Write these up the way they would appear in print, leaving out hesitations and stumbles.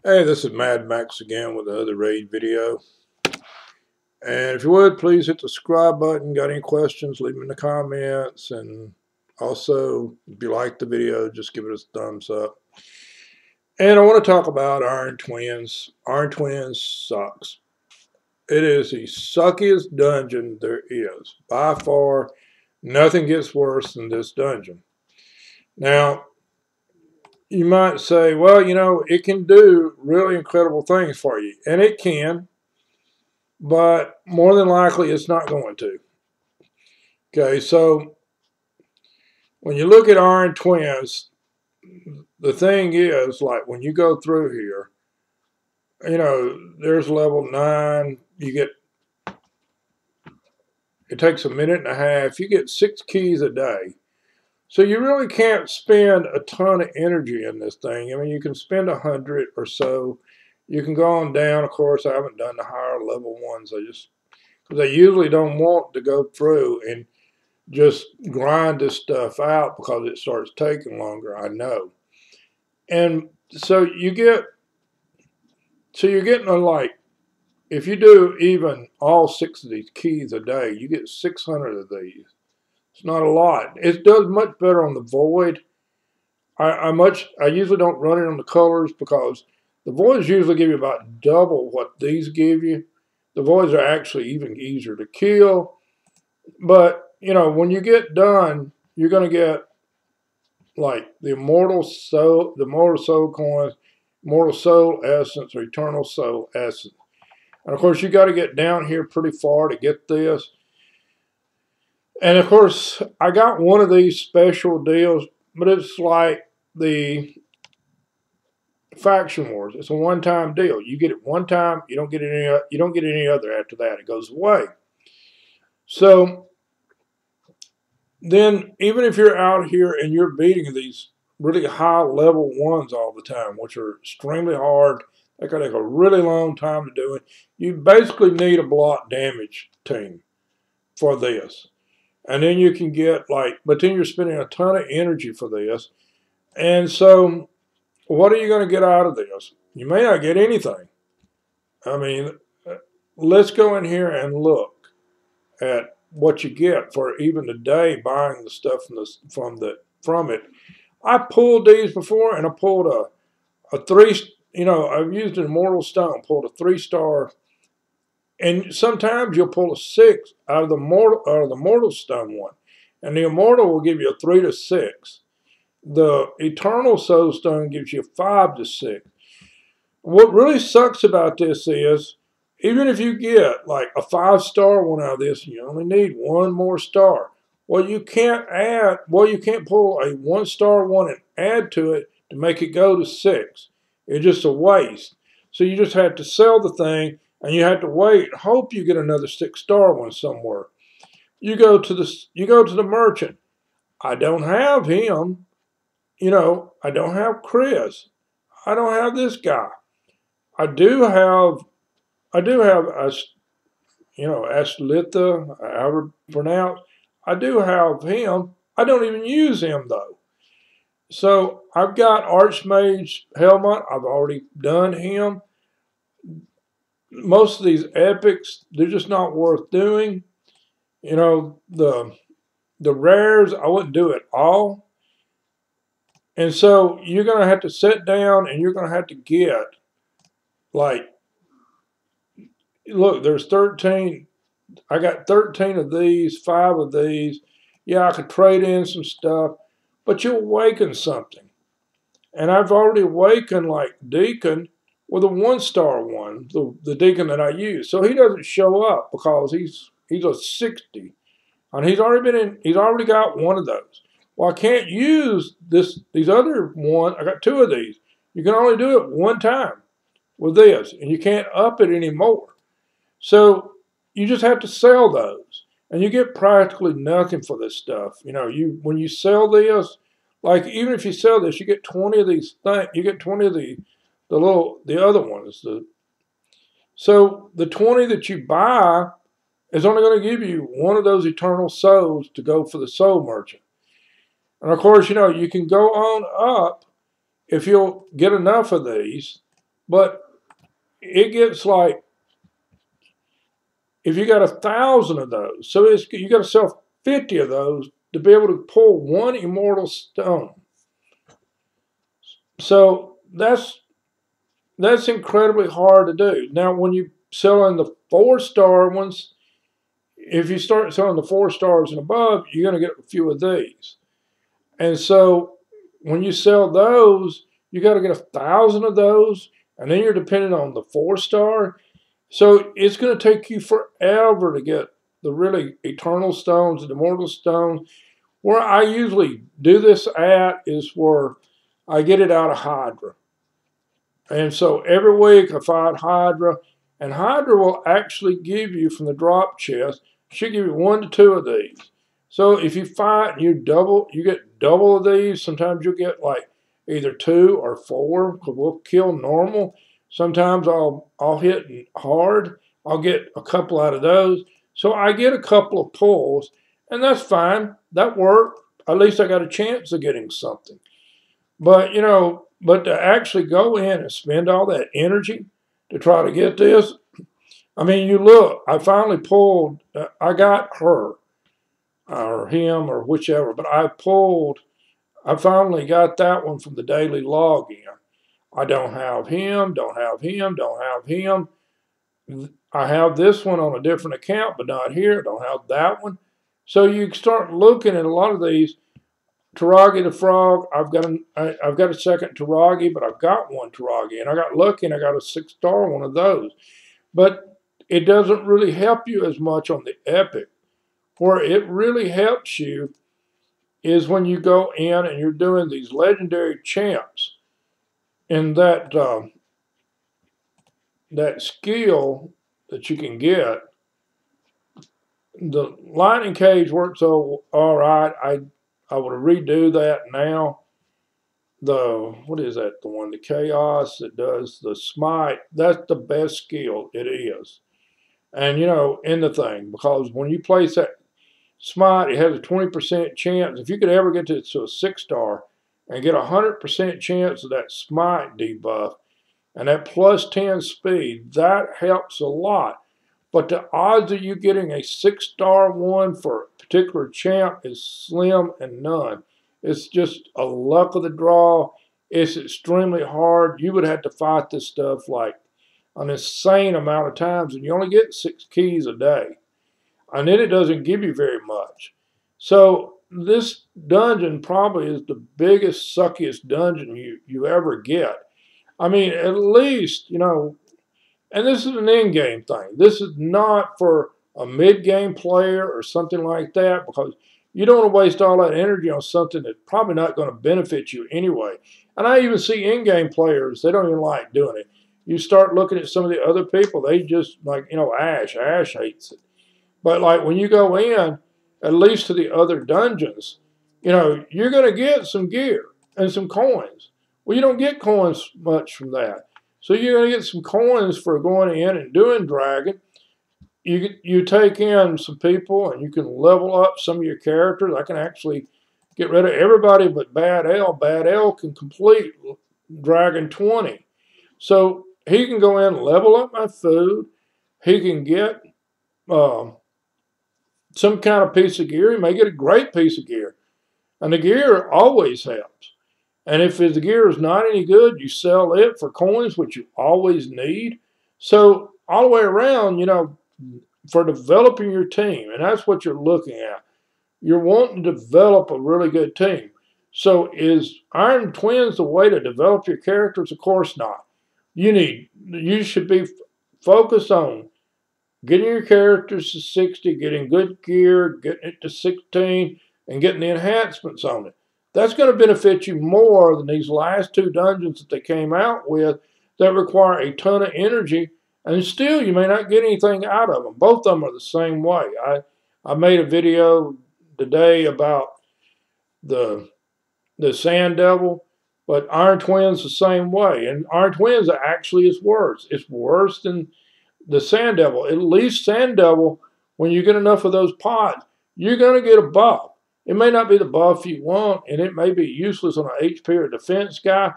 Hey, this is Madmaxed again with another raid video. And if you would, please hit the subscribe button. Got any questions, leave them in the comments. And also, if you like the video, just give it a thumbs up. And I want to talk about Iron Twins. Iron Twins sucks. It is the suckiest dungeon there is. By far, nothing gets worse than this dungeon. Now, you might say, well, it can do really incredible things for you. And it can. But more than likely it's not going to. Okay, so when you look at Iron Twins, the thing is, like when you go through here, there's level 9, it takes a minute and a half, you get 6 keys a day. So you really can't spend a ton of energy in this thing. I mean, you can spend 100 or so. You can go on down, of course. I haven't done the higher level ones. Because I usually don't want to go through and just grind this stuff out because it starts taking longer, I know. And so you're getting if you do even all 6 of these keys a day, you get 600 of these. It's not a lot. It does much better on the void. I usually don't run it on the colors because the voids usually give you about double what these give you. The voids are actually even easier to kill. But, when you get done, you're going to get like the Immortal Soul coins, Immortal Soul Essence, or Eternal Soul Essence. And of course, you got to get down here pretty far to get this. And of course, I got one of these special deals, but it's like the Faction Wars. It's a one-time deal. You get it one time, you don't get any other after that. It goes away. So then even if you're out here and you're beating these really high level ones all the time, which are extremely hard, they can take a really long time to do it, you basically need a block damage team for this. And then you can get but then you're spending a ton of energy for this. And so what are you going to get out of this? You may not get anything. I mean, let's go in here and look at what you get for even today buying the stuff from it. I pulled these before, and I pulled a 3. I've used an Immortal Stone, pulled a 3-star, and sometimes you'll pull a 6 out of the Mortal Stone one, and the Immortal will give you a 3 to 6. The Eternal Soulstone gives you 5 to 6. What really sucks about this is, even if you get like a 5-star one out of this, you only need 1 more star. Well, you can't pull a 1-star one and add to it to make it go to 6. It's just a waste. So you just have to sell the thing, and you have to wait and hope you get another 6-star one somewhere. You go to the merchant. I don't have him. I don't have Chris. I don't have this guy. I do have Aslitha, however pronounced. I do have him. I don't even use him though. So I've got Archmage Helmut. I've already done him. Most of these epics, they're just not worth doing. The rares, I wouldn't do it all. And so you're going to have to sit down and you're going to have to get look, there's 13. I got 13 of these, 5 of these. Yeah, I could trade in some stuff, but you awaken something. And I've already awakened Deacon with a 1-star one, the Deacon that I use. So he doesn't show up because he's a 60. And he's already got one of those. Well, I can't use these other one. I got 2 of these. You can only do it one time with this, and you can't up it anymore. So you just have to sell those, and you get practically nothing for this stuff. When you sell this, even if you sell this, you get 20 of these things. You get 20 of the other ones. So the 20 that you buy is only going to give you 1 of those Eternal Souls to go for the Soul Merchant. And of course, you can go on up if you'll get enough of these. But it gets like, if you got 1,000 of those, so you got to sell 50 of those to be able to pull one immortal stone. So that's incredibly hard to do. Now, when you sell in the 4-star ones, if you start selling the 4 stars and above, you're going to get a few of these. And so when you sell those, you got to get 1,000 of those, and then you're dependent on the 4-star. So it's going to take you forever to get the really eternal stones and immortal stones. Where I usually do this at is where I get it out of Hydra. And so every week I fight Hydra, and Hydra will actually give you from the drop chest, she'll give you 1 to 2 of these. So if you fight and you get double of these. Sometimes you'll get like either 2 or 4, because we'll kill normal. Sometimes I'll hit hard. I'll get a couple out of those. So I get a couple of pulls, and that's fine. That worked. At least I got a chance of getting something. But, you know, but to actually go in and spend all that energy to try to get this, I mean, you look, I finally pulled, I got her, or him, or whichever, but I finally got that one from the daily login. I don't have him, don't have him, don't have him. I have this one on a different account, but not here. Don't have that one. So you start looking at a lot of these. Taragi the Frog, I've got a second Taragi, but I've got one Taragi, and I got lucky and I got a 6-star one of those. But it doesn't really help you as much on the epic. Where it really helps you is when you go in and you're doing these legendary champs, and that skill that you can get. The lightning cage works all right. I would redo that now. What is that? The one, the chaos that does the smite. That's the best skill. It is. And, you know, in the thing, because when you place that smite, it has a 20% chance. If you could ever get to a 6-star and get a 100% chance of that smite debuff and that plus 10 speed, that helps a lot. But the odds of you getting a 6-star one for a particular champ is slim and none. It's just a luck of the draw. It's extremely hard. You would have to fight this stuff like an insane amount of times, and you only get 6 keys a day. And then it doesn't give you very much. So this dungeon probably is the biggest, suckiest dungeon you ever get. I mean, at least, you know, and this is an in-game thing. This is not for a mid-game player or something like that, because you don't want to waste all that energy on something that's probably not going to benefit you anyway. And I even see in-game players, they don't even like doing it. You start looking at some of the other people, they just, like, you know, Ash hates it. But like when you go in, at least to the other dungeons, you know, you're going to get some gear and some coins. Well, you don't get coins much from that. So you're going to get some coins for going in and doing dragon. You take in some people and you can level up some of your characters. I can actually get rid of everybody but Bad L. Bad L can complete Dragon 20. So he can go in and level up my food. He can get some kind of piece of gear. He may get a great piece of gear. And the gear always helps. And if the gear is not any good, you sell it for coins, which you always need. So all the way around, you know, for developing your team, and that's what you're looking at. You're wanting to develop a really good team. So is Iron Twins the way to develop your characters? Of course not. You should be focused on getting your characters to 60, getting good gear, getting it to 16, and getting the enhancements on it. That's going to benefit you more than these last 2 dungeons that they came out with that require a ton of energy, and still you may not get anything out of them. Both of them are the same way. I made a video today about the Sand Devil, but Iron Twins the same way. And Iron Twins actually is worse. It's worse than the Sand Devil. At least Sand Devil, when you get enough of those pods, you're going to get a buff. It may not be the buff you want, and it may be useless on an HP or defense guy,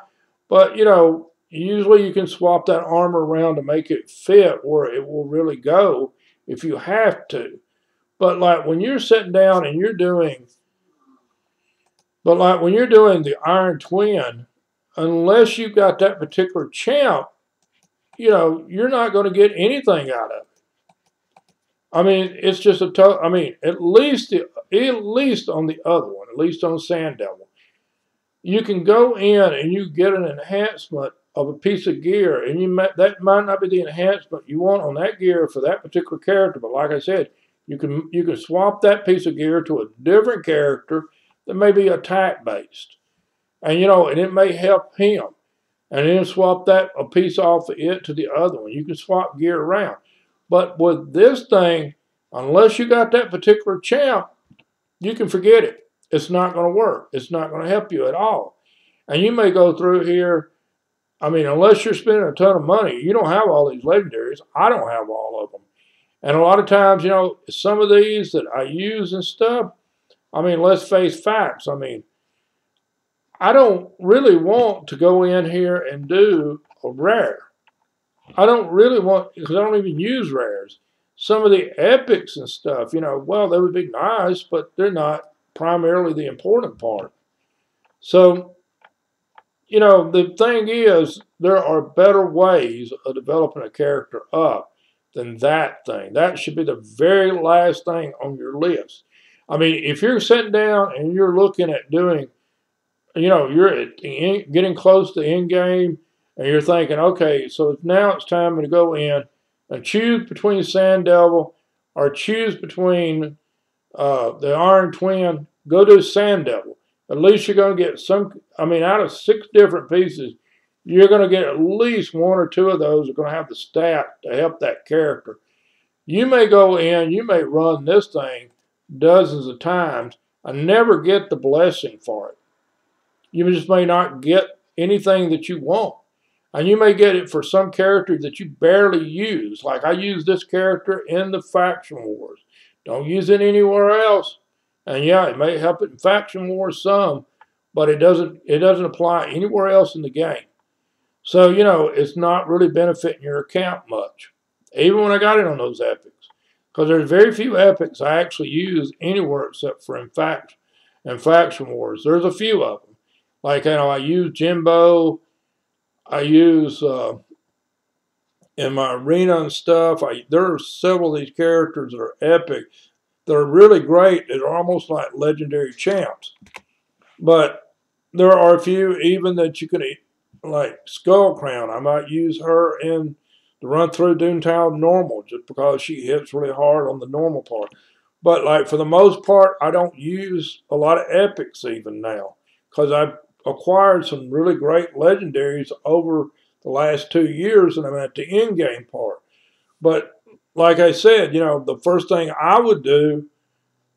but, you know, usually you can swap that armor around to make it fit where it will really go if you have to. But like when you're sitting down and you're doing, the Iron Twin, unless you got that particular champ, you know, you're not going to get anything out of it. I mean, it's just I mean, at least on the other one, at least on Sand Devil, you can go in and you get an enhancement of a piece of gear, and that might not be the enhancement you want on that gear for that particular character. But like I said, you can swap that piece of gear to a different character that may be attack based, and you know, and it may help him, and then swap a piece off of it to the other one. You can swap gear around. But with this thing, unless you got that particular champ, you can forget it. It's not going to work. It's not going to help you at all. And you may go through here, I mean, unless you're spending a ton of money, you don't have all these legendaries. I don't have all of them. And a lot of times, you know, some of these that I use and stuff, I mean, let's face facts. I mean, I don't really want to go in here and do a rare. I don't really want, because I don't even use rares. Some of the epics and stuff, you know, well, they would be nice, but they're not primarily the important part. So, you know, the thing is, there are better ways of developing a character up than that thing. That should be the very last thing on your list. I mean, if you're sitting down and you're looking at doing, you know, you're getting close to end game, and you're thinking, okay, so now it's time to go in and choose between Sand Devil or choose between the Iron Twin, go to Sand Devil. At least you're going to get some, I mean, out of 6 different pieces, you're going to get at least 1 or 2 of those are going to have the stat to help that character. You may go in, you may run this thing dozens of times and never get the blessing for it. You just may not get anything that you want. And you may get it for some character that you barely use. Like I use this character in the Faction Wars. Don't use it anywhere else. And yeah, it may help it in Faction Wars some, but it doesn't apply anywhere else in the game. So, you know, it's not really benefiting your account much. Even when I got it on those epics. Because there's very few epics I actually use anywhere except for in Faction Wars. There's a few of them. Like, you know, I use Jimbo. I use in my arena and stuff. There are several of these characters that are epic. They're really great. They're almost like legendary champs. But there are a few even that you can, like Skull Crown. I might use her in the run through Doomtown normal just because she hits really hard on the normal part. But like for the most part, I don't use a lot of epics even now because I've acquired some really great legendaries over the last 2 years, and I'm at the end game part. But like I said, you know, the first thing I would do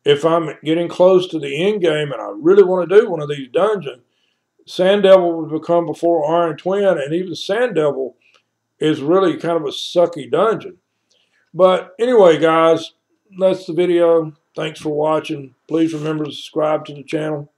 if I'm getting close to the end game and I really want to do one of these dungeons, Sand Devil would become before Iron Twin, and even Sand Devil is really kind of a sucky dungeon. But anyway, guys, that's the video. Thanks for watching. Please remember to subscribe to the channel.